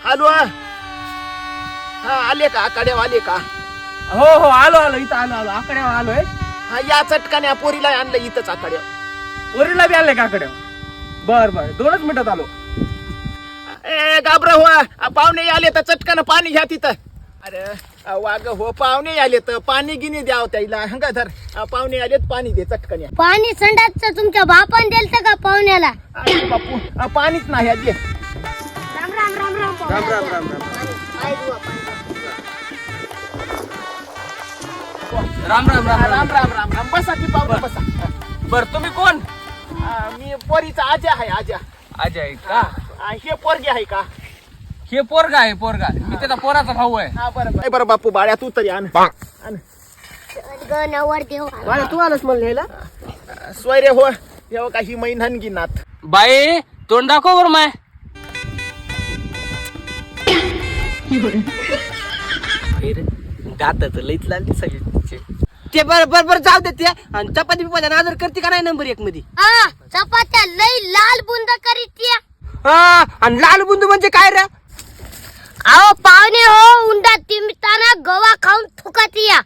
आलो हा आले का आकड्या आले का? हो हो आलो इथं आलो आकड्यावर आलोय. हा या चटकाने पोरीला आणलं इथंच आकड्या. पोरीला बी आणलंय का आकड्यावर? बर 2च मिनिटात आलो. ए गाबरा हो पाहुणे आले तर चटकानं पाणी घ्या तिथं. अरे वाग हो पाहुणे आले तर पाणी गिनी द्याव त्याला. हंगा धर पाहुणे आलेत पाणी दे चटकन. पाणी संडासचं तुमच्या बापान दिलतं का पाहुण्याला? अरे बापू पाणीच नाही दे. राम राम राम राम राम राम राम राम राम राम राम राम राम राम राम बसा की पाहुणे बसा. बर तुम्ही कोण? मी पोरीचा आजा आहे आजा. अजय का? हे पोरगी आहे का? हे पोरगा आहे पोरगा. मी त्याचा पोराचा भाऊ आहे. हा बरं बरं बापू बाळ्या तू तरी आण. नवर देव तू आलास म्हणलेला स्वैरे हो येऊ काही मैनहनगी नाथ. बाई तोंड दाखव बर माय. दात लईच लागली सगळी. ते बरोबर जाऊ दे. ते आणि चपाती बिपाती आदर करते का नाही नंबर 1 मध्ये? हा चपात्या लई लाल बुंद करीत. हा आणि लाल बुंदू म्हणजे काय रे? अहो पाहुणे हो उंडा तिमताना गवा खाऊन थुकत या.